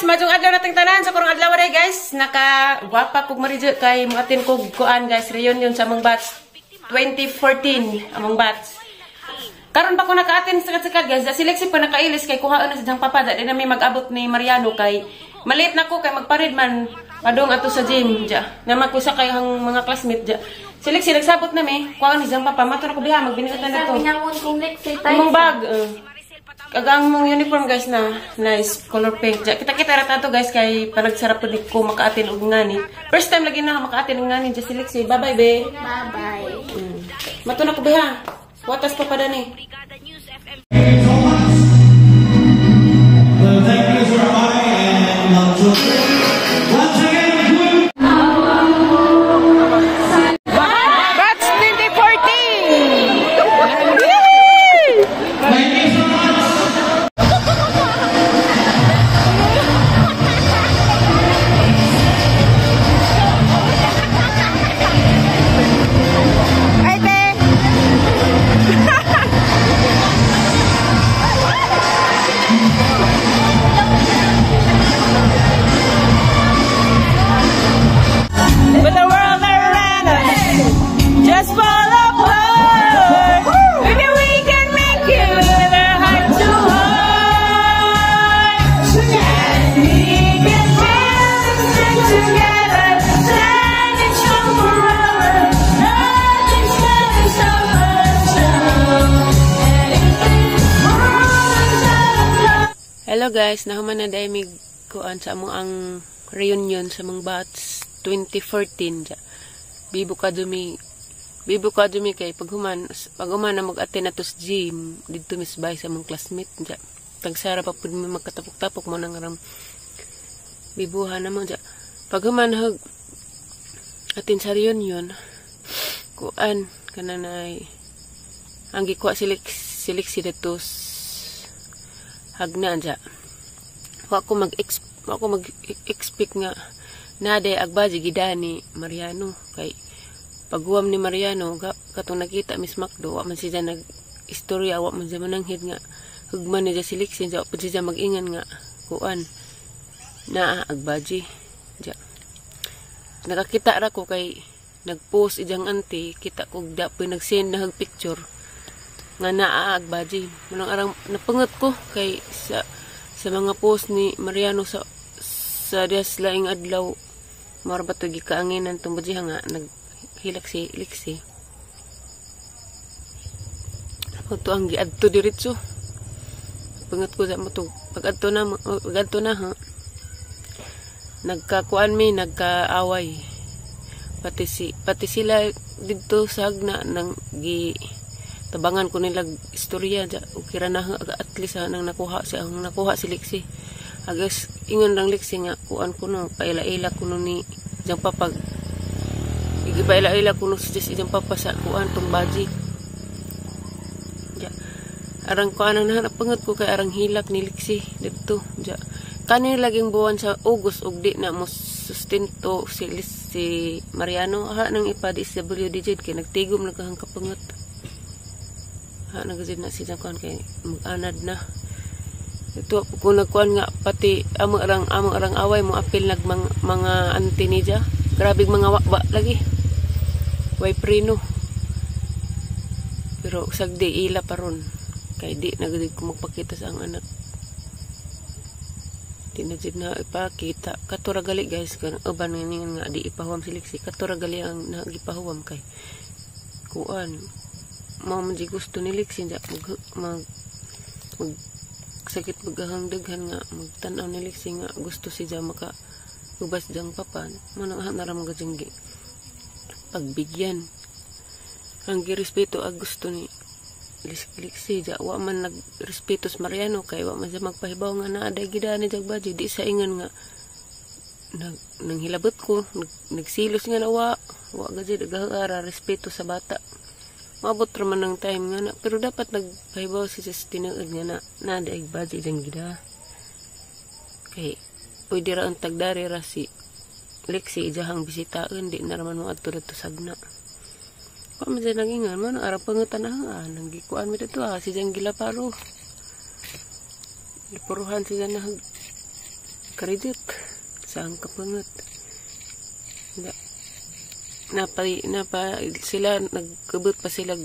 Majong adlaw nating tanan sa kurang adlaw day guys. Naka-wapa kog marijo kay muatin kog kuan guys, reunion sa among batch 2014 among batch. Karon pa ko naka-attend sagad-sagad guys. Si Lexi pa nakailis kay kuhaon na sa jang papa da na may mag-abot ni Mariano kay maliit na ko kay magparid man padung ato sa gym ja. Naman ko sa kay ang mga classmate ja. Si Lexi nagsabot na mi, kuhaon ni jang papa mato na ko biha magbinigatan na to. Among bag. Kagang mong uniform guys na nice color pink. Kita-kita rata to guys kay panagsarap po ko maka-attend og ngani. First time lagi na maka-attend og ngani just Lexi. Bye-bye be. Bye-bye. Mato na ko biha. Watas pa pa ni. Thank you for and once again, Batch 2014! thank you so much. With the world around us, just fall apart. Maybe we can make it with our heart to heart. And we can feel and stick together, standing strong forever. Nothing's gonna stop us now. Hello guys, nahuman na dahil may kuan sa among ang reunion sa mga batch 2014 ja. Bibo ka dumi kay paghuman na mag-attend ato sa gym didto misbay sa mong classmate ja. Tagsara pa pud mi magkatapok-tapok mo nang ram bibuhan naman ja. Paghuman hag atin sa reunion kuan kananay ang gikuha Lexi dito hagna ja. Wa ko mag-expect nga naday agbaji gidani Mariano kay pagguam ni Mariano katong nakita Miss Macdo wa man siya nag istorya wa man siya mananghid nga hugman niya si Lexi ja pud siya mag-ingan nga kuan na agbaji ja. Nakakita ra ko kay nagpost ijang auntie kita kog dapoy nag-send na hug picture nga naa agbaji munang arang napangot ko kay sa mga post ni Mariano sa dias laing adlaw mara to gikaanginan tong badjiha nga naghilak si Lexi. Ako to ang giadto diretso. Pangat ko sa mo to pag-adto na ha. Nagkakuan mi nagkaaway. Pati sila didto sa hagna nang tabangan ko nila istorya ja ukira na at least nang nakuha si Lexi. Agas ingon lang Lexi nga kuan ko no paila-ila kuno ni jang papa igipaila-ila kuno si jang papa sa kuan tong baji ja. Arang kuan na napangot ko kay arang hilak ni Lexi dito ja. Kani laging buwan sa August ug di na mo sustento si Mariano ha nang ipadi sa WDJ kay nagtigom nagkahang kapangot ha nagajid na si jang kuan kay mag-anad na. Ito kung nagkuhan nga pati among arang away mo apil nag mga auntie ni ja. Grabing mga wakba lagi. Way prino. Pero sagdi ila paron. Kay di nagadi ko magpakita sa ang anak. Di na jud na ipakita. Katura gali guys kan uban nga di ipahuwam si Lexi. Katura gali ang nagipahuwam kay kuan. Mao man di gusto ni Lexi ja mag sakit paghangdaghan nga magtan-aw ni Lexi nga gusto siya maka ubas jang papan manang naram gajenggi pagbigyan ang girespeto ag gusto ni Lexi ja wa man nagrespeto sa Mariano kay wa man siya magpahibaw nga naa day gidani jag baji di sa ingon nga nang hilabot ko nagsilos nga na wa gajid gahara respeto sa bata. Mabot raman ng time nga na. Pero dapat nagpahibaw siya sa tinuod nga na daig baji dyan gida. Kay, pwede ra ang tagdari ra si Lexi ijahang bisitaan. Di na raman mo ato dito sagna. Kung man dyan nagingan, man, arap pangutanahan. Nanggikuan mo dito si dyan gilaparo. Lipuruhan siya na karidit sang kapangat. Napa sila nagkabot pa sila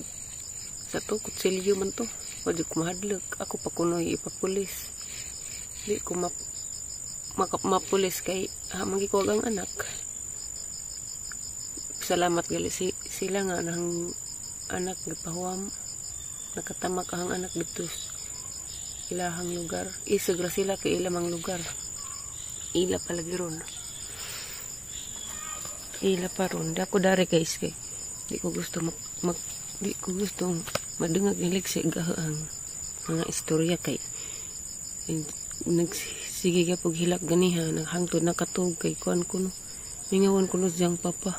sa to kutsilyo man to. Wadi ko mahadlok. Ako pa kunoy ipapulis. Di ko mapulis kay hamang ko ang anak. Salamat gali sila nga nang anak gipahuam. Nakatamak ang anak dito ilahang lugar. Isagra sila kay ilamang lugar. Ila palagi ron. Ila pa ron. Di ako dari guys kay di ko gusto di ko gusto madungag nilig sa igahaan mga istorya kay nagsige ka pag hilak ganiha naghangtod na katog kay kuan kuno mingawan kuno siyang papa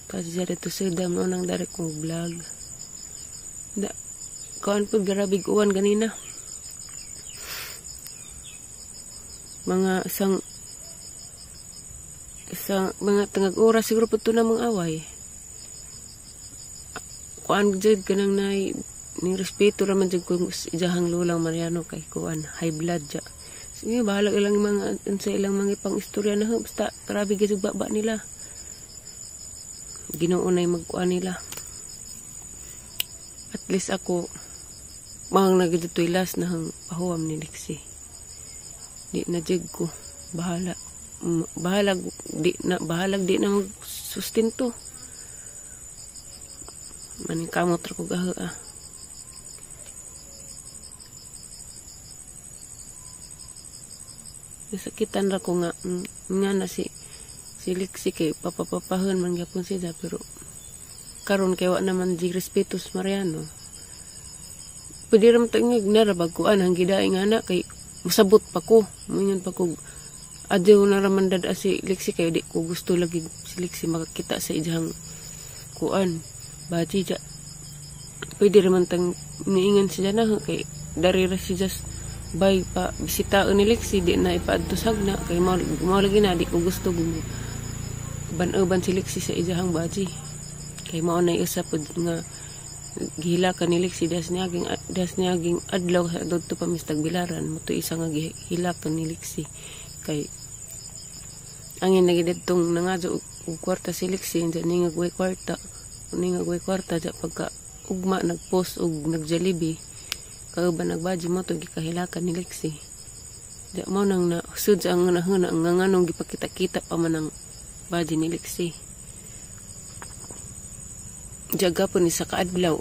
kasi dito sa dam no nang dari kong vlog da kuan pag garabig uwan ganina mga isang mga tangag oras siguro po ito na mga away kuan jud kanang nay ning respeto raman jud ko ijahang lulang Mariano kay kuan high blood ja. Sige bahala ilang mga sa ilang mga pang istorya na basta grabe gyud baba nila. Ginoo nay magkuan nila. At least ako mahang nagdituilas na hang pahuam ni Lexie. Di na jud ko bahalag di na magsustento. Maning kamot ra ko gaha. Nasakitan ra ko nga na si Lexie kay papapapahon man gyapon siya pero karon kay wa naman di respetos Mariano. Pwede ra man tangig narabag ko hang gidaing ana kay masabot pa ko. Munyon pa ko adyo na raman dada si Lexie kay di ko gusto lagi si Lexie makakita sa ijang kuan. Baji ja pwede raman tang niingan siya na kay dari ra si just bay pa bisita ni Lexie di na ipaadto sagna kay mao lagi na di ko gusto ban si Lexie sa ijahang baji kay mao na isa pud nga gihilakan ni Lexie das niyaging adlaw sa dudto pa mistag bilaran mo to isa nga gihilakan ni Lexie kay angin lagi didtong nangadto og kwarta si Lexie ni nga kwarta ningagway kwarta ja pagka ugma nagpost og nagjollibee kauban nagbaji mo to gikahilakan ni Lexie ja mo nang na sud ang nahuna ang nganong gipakita-kita pa man ang baji ni Lexie jaga po ni sa kaadlaw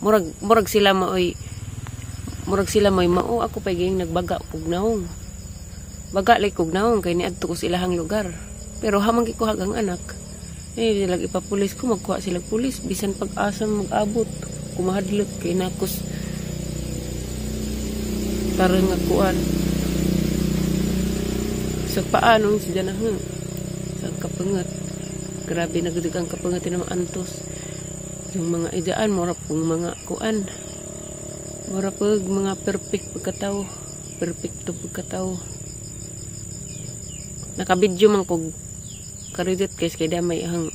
murag sila maoy mao ako pa ging nagbaga kog naong baga lay kog naong kay niadto ko sa ilahang lugar pero hamang gikuha ang anak lagi pa pulis ko magkuha sila pulis bisan pag-asam mag-abot kumahadlot kay nakos tarang nga kuan sa paanong siya na sa kapangat grabe nagdagang kapangat ng mga antos yung mga ijaan mura pong mga kuan mura pag mga perfecto pagkatao nakabidyo man kog karidit guys kay damay ang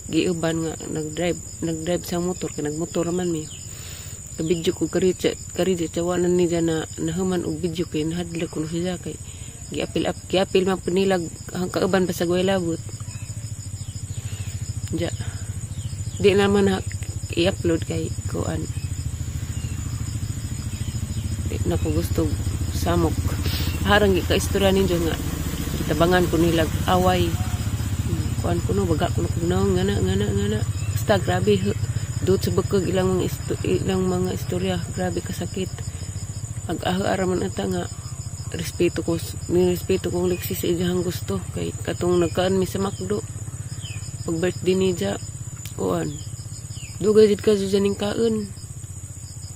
giuban nga nagdrive sa motor kay nagmotor man mi kabidyo ko karidit tawanan ni na nahuman og video kay nahadlok ko siya kay giapil man punilag ang kauban pa sa Guaylabot ja di naman i-upload kay kuan di na ko gusto samok harang ka istorya ninyo nga tabangan ko nilag away kuan ko no baga ko no ngana basta grabe dut sa bakag ilang mga istorya grabe kasakit ag-aho araman ata nga respeto ko Lexie sa ijahang gusto kay katong nagkaan mi sa McDo pag birthday ni ja kuan dugay jud ka ning kaon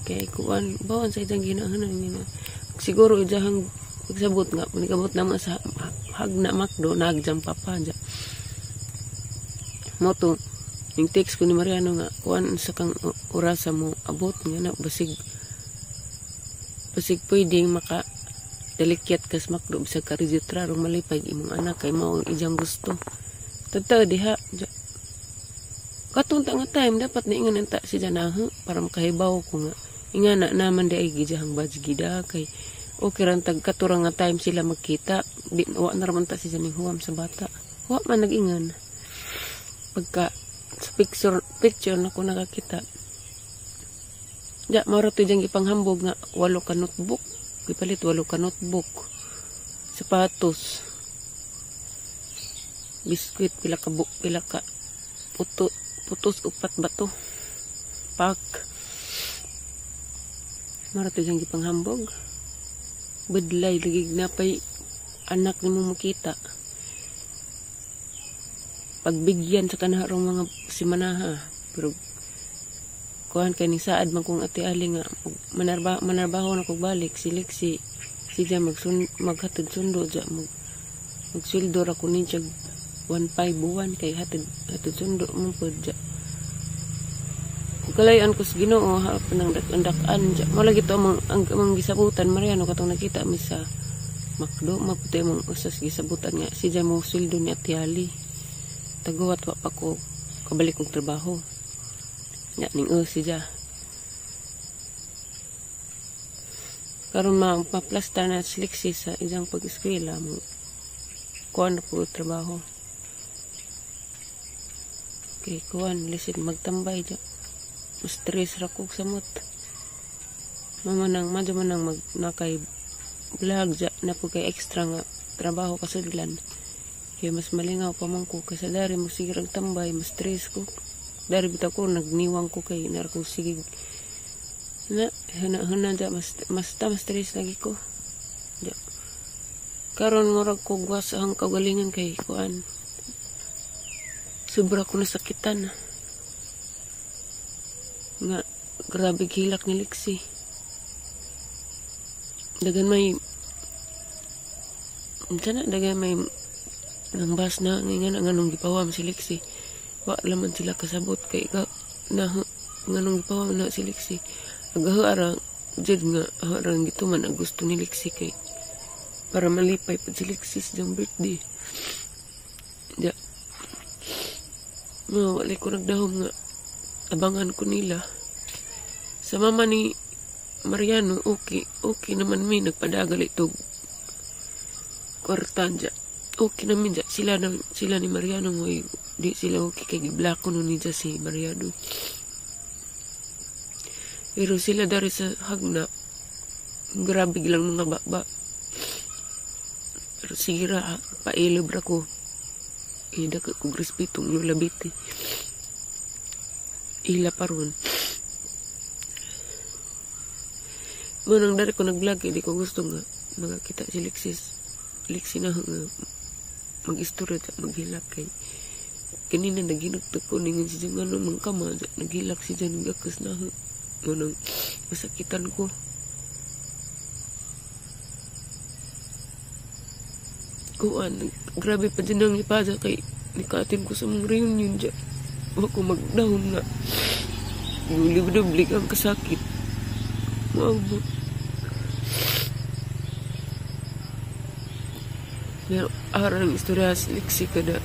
kay kuan bawon sa ijang ginahanan nila siguro ijahang pagsabot nga panikabot naman sa hagna McDo nagjam papa ja mo to yung text ko ni Mariano nga kuan sa kang orasa mo abot nga na basig pwedeng maka delikyat kas McDo bisag ka registra rong malipay imong anak kay mao ijang gusto totoo diha katong nga time dapat niingan enta si janahe para makahibaw ko nga Ingana naman di ay gidahang badge gida kay okay ran tag katurang nga time sila magkita. Di wa na raman ta si ning huwam sa bata. Wa man nag-ingan. Pagka sa picture na ko nakakita. Ja, maro to diyang ipanghambog nga 8 ka notebook. Ipalit 8 ka notebook. Sapatos. Biskuit pila ka putos upat bato. Pak. Mara to diyang ipanghambog. Bedlay lagi napay anak ni mo makita. Pagbigyan sa kanarong mga simanaha. Pero kuhan kay ni saad man kung ati ali nga manarbaho na kog balik si Lexi siya maghatid sundo dya magsweldo ra kunin siya 1.5 buwan kay hatid sundo mo pod dya kalayan ko sa Ginoo ha panang dak-andakan dya malagi to ang gisabutan Mariano katong nakita mi sa Macdo maputi mong usas gisabutan nga siya mo sweldo ni ati ali taguwat wa pa ko kabalik kong trabaho ya ning siya karon maplastar na Lexi sa isang pag-eskwela mo kuan na po trabaho kay kuan lisin magtambay dya mas stress ra ko sa mot madyo manang nakay vlog dya na po kay extra nga trabaho kasudlan kaya mas malingaw pa man ko kasi dari mo sige tambay mas stress ko dari bitaw ko nagniwang ko kay nar ko sige na hana dya mas stress lagi ko dya karon murag ko gwas ang kagalingan kay kuan sobra ko nasakitan nga grabe hilak ni Lexi dagan may ang bas na nga nganong gipawam si Lexi wa laman sila kasabot kay nganong gipawam na si Lexi agaharang jud nga harang gito man ang gusto ni Lexi kay para malipay pa si Lexi sa birthday ja wala ko nagdahom nga abangan ko nila sa mama ni Mariano okay naman may nagpadagal itog kwartan dya okay namin dya sila ni Mariano mo di sila okay kay giblako no niya si Mariano pero sila dari sa hagna grabe lang mga baba pero sige ra pailob ra ko daka ko grispitong lulabiti ila paron manang dari ko nag-vlog hindi ko gusto nga magkita si Lexi na mag-istorya at maghilak kay kanina naginagtag ko ningan si Jung ano mangkama naghilak si Jung gakas na manang masakitan ko kuan grabe pa din ang ipada kay nikatin ko sa mga reunion dyan ako magdahon nga libig ang kasakit maabot pero arang istorya si Lexi kada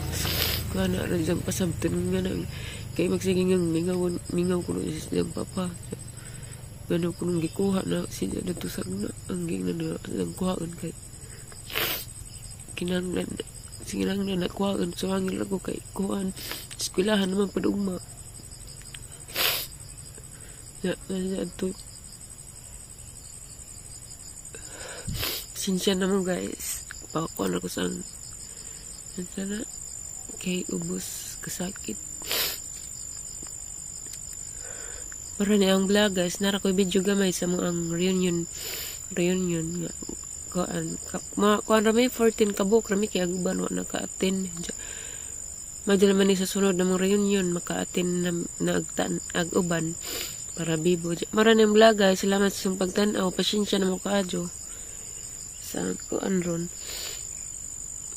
kana rin siyang pasabtan nga nang kay magsiging ang mingaw ko nung isang papa gano'n ko nung gikuha na siya natusag na ang gina na lang kuhaan kay kinanglan na kuhaan so hangil ako kay kuhaan eskwelahan naman padugma na ito sinsya naman guys pakuan ako sa sana kay ubos kasakit para na ang vlog guys nara ko video gamay sa mga ang reunion nga kuan rami 14 kabuk rami kay aguban wa naka-attend madala man ni sa sunod na mga reunion maka-attend na aguban para bibo mara na ang vlog guys salamat sa pagtan-aw pasensya na mo kaadyo sa kuan ron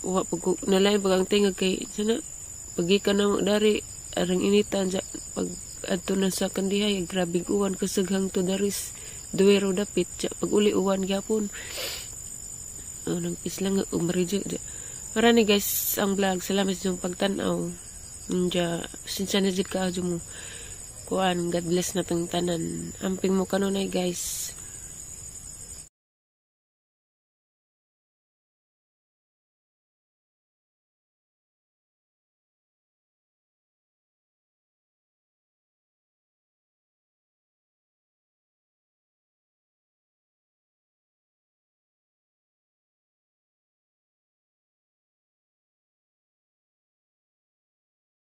wa pag nalain pag ang tingag kay sana pagikan na dari arang initan pag adto na sa kandihay grabe uwan kasaghang to daris duwero dapit pag uli uwan gyapon nang pislang umaridyo marani guys ang vlog salamat sa pagtan-aw sinsa na jud kaadyo mo kuan, God bless na tong tanan. Amping mo kanunay guys.